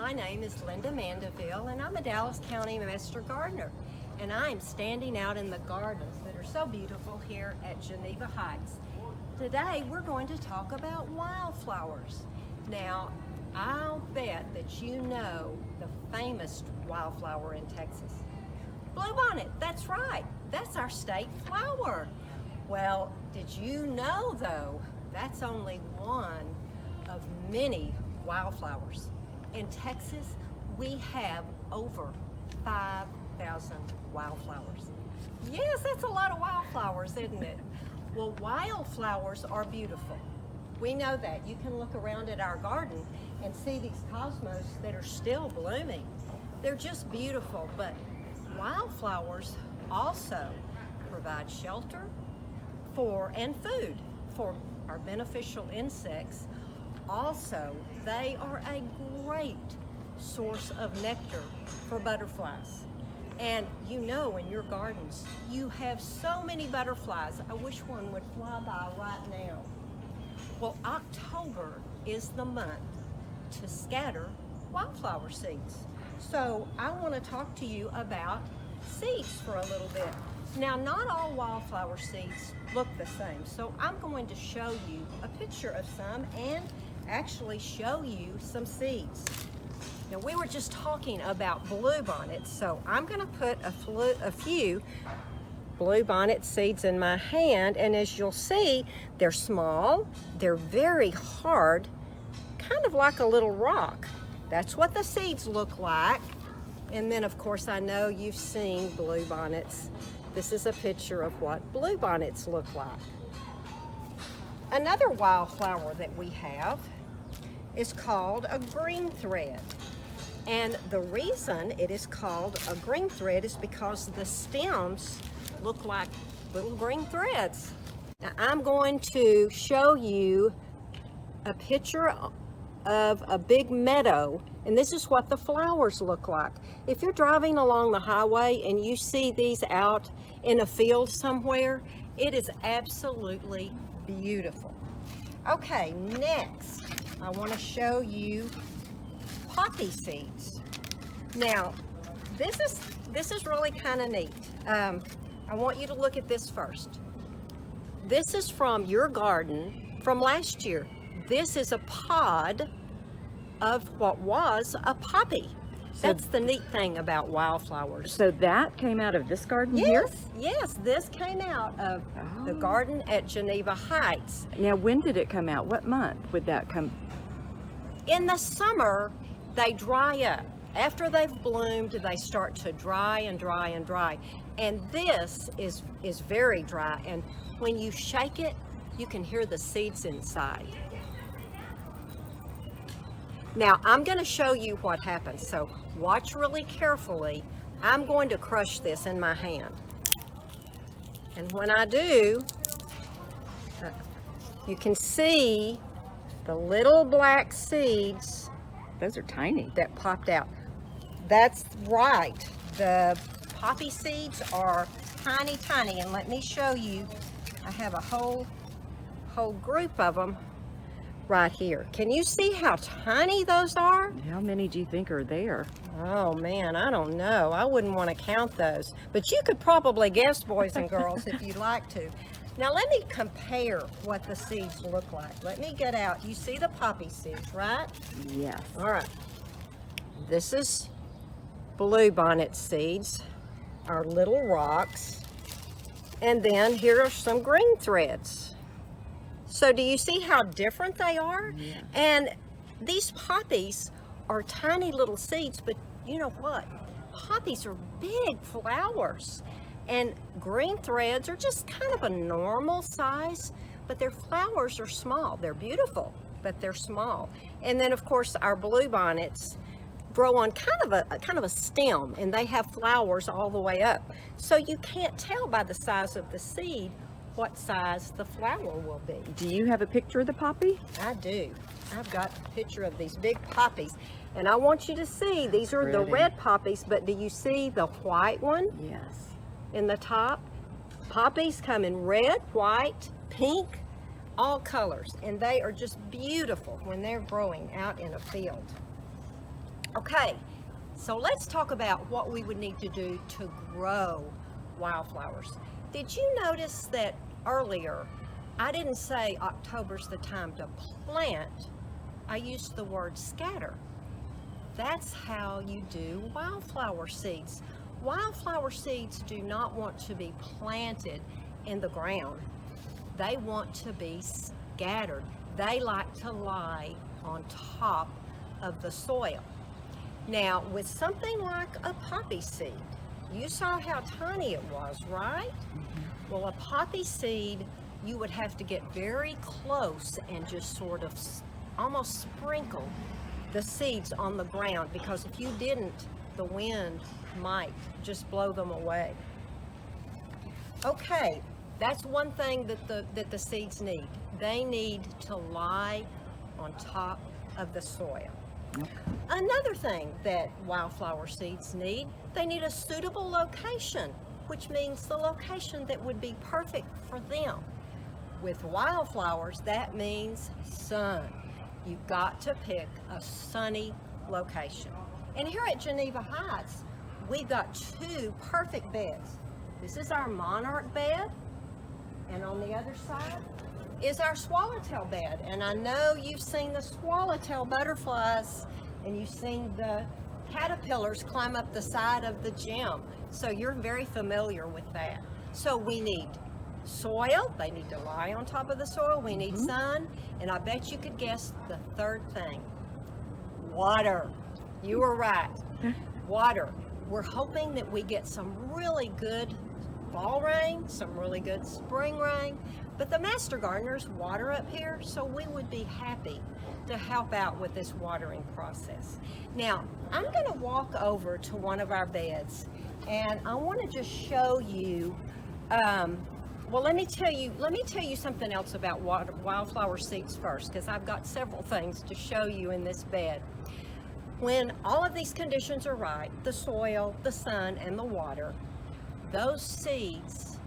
My name is Linda Mandeville, and I'm a Dallas County Master Gardener. And I'm standing out in the gardens that are so beautiful here at Geneva Heights. Today, we're going to talk about wildflowers. Now, I'll bet that you know the famous wildflower in Texas. Bluebonnet, that's right. That's our state flower. Well, did you know, though, that's only one of many wildflowers. In Texas, we have over 5,000 wildflowers. Yes, that's a lot of wildflowers, isn't it? Well, wildflowers are beautiful. We know that. You can look around at our garden and see these cosmos that are still blooming. They're just beautiful, but wildflowers also provide shelter and food for our beneficial insects. Also, they are a great source of nectar for butterflies. And you know, in your gardens, you have so many butterflies. I wish one would fly by right now. Well, October is the month to scatter wildflower seeds. So I want to talk to you about seeds for a little bit. Now, not all wildflower seeds look the same, so I'm going to show you a picture of some and actually show you some seeds. Now, we were just talking about bluebonnets, so I'm going to put a few bluebonnet seeds in my hand, and as you'll see, they're small, they're very hard, kind of like a little rock. That's what the seeds look like. And then, of course, I know you've seen bluebonnets. This is a picture of what bluebonnets look like. Another wildflower that we have is called a green thread. And the reason it is called a green thread is because the stems look like little green threads. Now, I'm going to show you a picture of a big meadow, and this is what the flowers look like. If you're driving along the highway and you see these out in a field somewhere, it is absolutely beautiful. Okay, next I want to show you poppy seeds. Now, this is really kind of neat. I want you to look at this first. This is from your garden from last year. This is a pod of what was a poppy. That's the neat thing about wildflowers. So that came out of this garden here? Yes, this came out of the garden at Geneva Heights. Now, when did it come out? What month would that come? In the summer, they dry up. After they've bloomed, they start to dry and dry and dry. And this is very dry. And when you shake it, you can hear the seeds inside. Now, I'm going to show you what happens, so watch really carefully. I'm going to crush this in my hand. And when I do, you can see the little black seeds. Those are tiny. That popped out. That's right. The poppy seeds are tiny, tiny. And let me show you. I have a whole group of them right here. Can you see how tiny those are? How many do you think are there? Oh man, I don't know. I wouldn't want to count those. But you could probably guess, boys and girls, if you'd like to. Now let me compare what the seeds look like. Let me get out. You see the poppy seeds, right? Yes. All right. This is bluebonnet seeds, our little rocks. And then here are some green threads. So do you see how different they are? Yeah. And these poppies are tiny little seeds, but you know what? Poppies are big flowers. And green threads are just kind of a normal size, but their flowers are small. They're beautiful, but they're small. And then of course our bluebonnets grow on kind of a stem, and they have flowers all the way up. So you can't tell by the size of the seed what size the flower will be. Do you have a picture of the poppy? I do. I've got a picture of these big poppies, and I want you to see, these are the red poppies, but do you see the white one? Yes. In the top? Poppies come in red, white, pink, all colors, and they are just beautiful when they're growing out in a field. Okay, so let's talk about what we would need to do to grow wildflowers. Did you notice that earlier I didn't say October's the time to plant, I used the word scatter. That's how you do wildflower seeds. Wildflower seeds do not want to be planted in the ground. They want to be scattered. They like to lie on top of the soil. Now, with something like a poppy seed, you saw how tiny it was, right? Well, a poppy seed, you would have to get very close and just sort of almost sprinkle the seeds on the ground, because if you didn't, the wind might just blow them away. Okay, that's one thing that the seeds need. They need to lie on top of the soil. Okay. Another thing that wildflower seeds need, they need a suitable location, which means the location that would be perfect for them. With wildflowers, that means sun. You've got to pick a sunny location. And here at Geneva Heights, we've got two perfect beds. This is our monarch bed, and on the other side is our swallowtail bed. And I know you've seen the swallowtail butterflies and you've seen the caterpillars climb up the side of the gem. So you're very familiar with that. So we need soil, they need to lie on top of the soil, we need sun, and I bet you could guess the third thing, water. You were right, water. We're hoping that we get some really good fall rain, some really good spring rain, but the master gardeners water up here, so we would be happy to help out with this watering process. Now, I'm gonna walk over to one of our beds, and I wanna just show you, well, let me tell you something else about wildflower seeds first, because I've got several things to show you in this bed. When all of these conditions are right, the soil, the sun, and the water, those seeds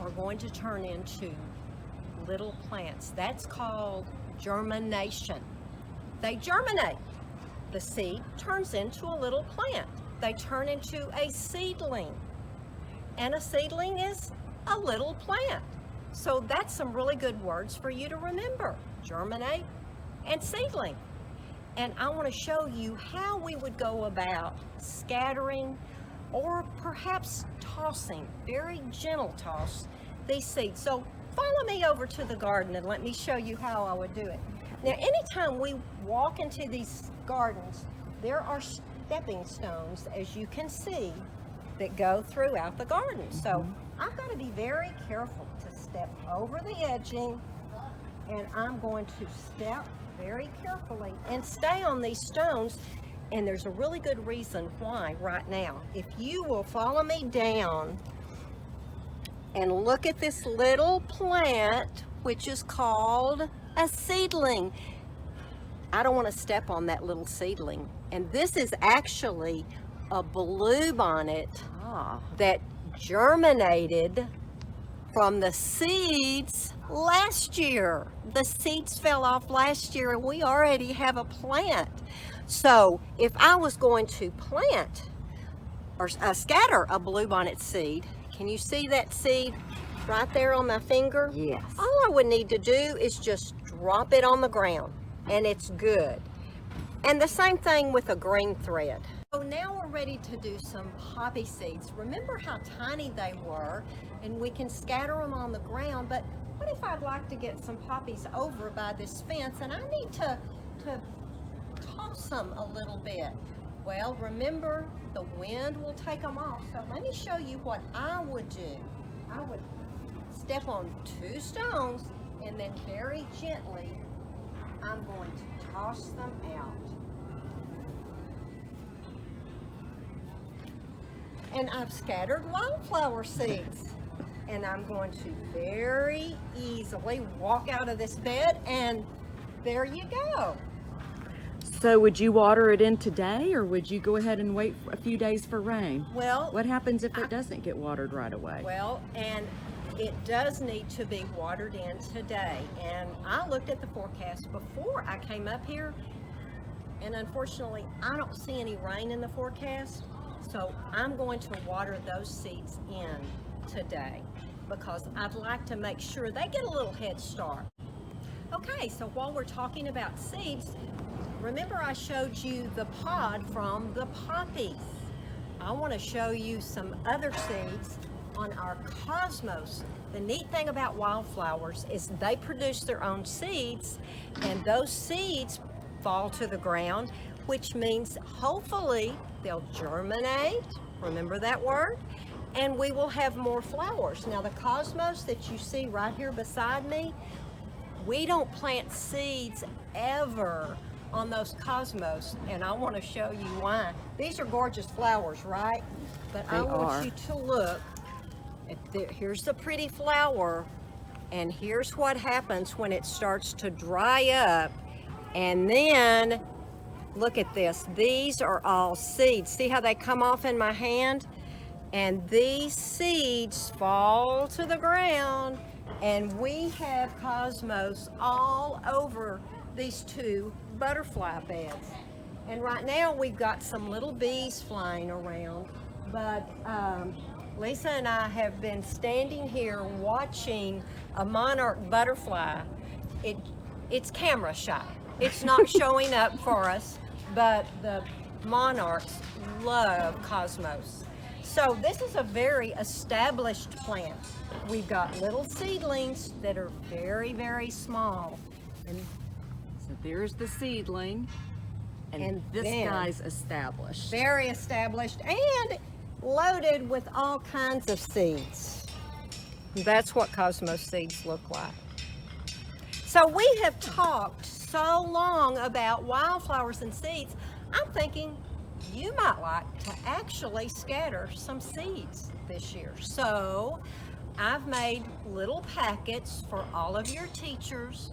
are going to turn into little plants. That's called germination. They germinate. The seed turns into a little plant. They turn into a seedling. And a seedling is a little plant. So that's some really good words for you to remember. Germinate and seedling. And I want to show you how we would go about scattering or perhaps tossing, very gentle toss, these seeds. So follow me over to the garden and let me show you how I would do it. Now, anytime we walk into these gardens, there are stepping stones, as you can see, that go throughout the garden. So I've got to be very careful to step over the edging, and I'm going to step very carefully and stay on these stones. And there's a really good reason why right now. If you will follow me down and look at this little plant, which is called a seedling. I don't want to step on that little seedling. And this is actually a bluebonnet that germinated from the seeds last year. The seeds fell off last year and we already have a plant. So if I was going to plant or scatter a bluebonnet seed, can you see that seed right there on my finger? Yes. All I would need to do is just drop it on the ground and it's good. And the same thing with a green thread. So now we're ready to do some poppy seeds. Remember how tiny they were, and we can scatter them on the ground, but what if I'd like to get some poppies over by this fence and I need to toss them a little bit? Well, remember, the wind will take them off. So let me show you what I would do. I would step on two stones and then very gently, I'm going to toss them out. And I've scattered wildflower seeds. And I'm going to very easily walk out of this bed, and there you go. So would you water it in today, or would you go ahead and wait a few days for rain? Well, What happens if it doesn't get watered right away? well, and it does need to be watered in today. And I looked at the forecast before I came up here. and unfortunately I don't see any rain in the forecast, so I'm going to water those seeds in today because I'd like to make sure they get a little head start. Okay, so while we're talking about seeds, remember I showed you the pod from the poppies. I want to show you some other seeds on our cosmos. The neat thing about wildflowers is they produce their own seeds, and those seeds fall to the ground, which means hopefully they'll germinate, remember that word, and we will have more flowers. Now the cosmos that you see right here beside me, we don't plant seeds ever on those cosmos, and I want to show you why. These are gorgeous flowers, right? But I want you to look at here's the pretty flower, and here's what happens when it starts to dry up. And then look at this. These are all seeds. See how they come off in my hand? And these seeds fall to the ground, and we have cosmos all over these two butterfly beds. And right now we've got some little bees flying around, but Lisa and I have been standing here watching a monarch butterfly. It's camera shy. It's not showing up for us, but the monarchs love cosmos. So this is a very established plant. We've got little seedlings that are very, very small. And So there's the seedling, and this guy's established. Very established and loaded with all kinds of seeds. That's what cosmos seeds look like. So we have talked so long about wildflowers and seeds. I'm thinking you might like to actually scatter some seeds this year. So I've made little packets for all of your teachers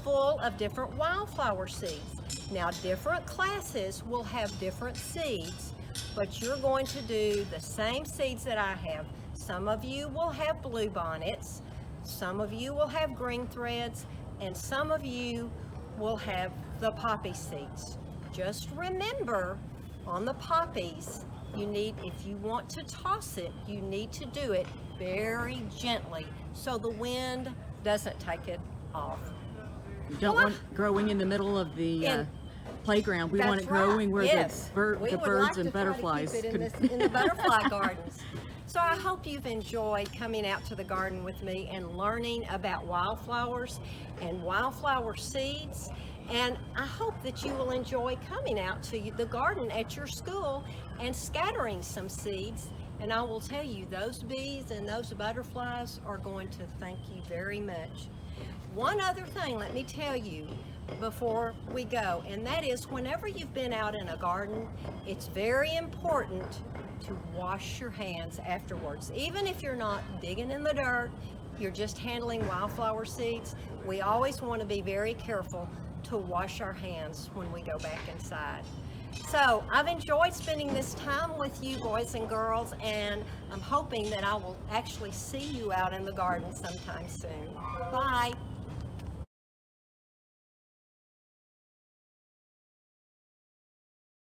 full of different wildflower seeds. Now different classes will have different seeds, but you're going to do the same seeds that I have. Some of you will have blue bonnets, some of you will have green threads, and some of you will have the poppy seeds. Just remember, on the poppies, if you want to toss it, you need to do it very gently so the wind doesn't take it off. You don't want growing in the middle of the playground. We want it growing where the birds and butterflies keep it in the butterfly gardens. So I hope you've enjoyed coming out to the garden with me and learning about wildflowers and wildflower seeds. And I hope that you will enjoy coming out to the garden at your school and scattering some seeds. And I will tell you, those bees and those butterflies are going to thank you very much. One other thing, let me tell you before we go, and that is whenever you've been out in a garden, it's very important to wash your hands afterwards. Even if you're not digging in the dirt, you're just handling wildflower seeds, we always want to be very careful to wash our hands when we go back inside. So I've enjoyed spending this time with you boys and girls, and I'm hoping that I will actually see you out in the garden sometime soon. Bye.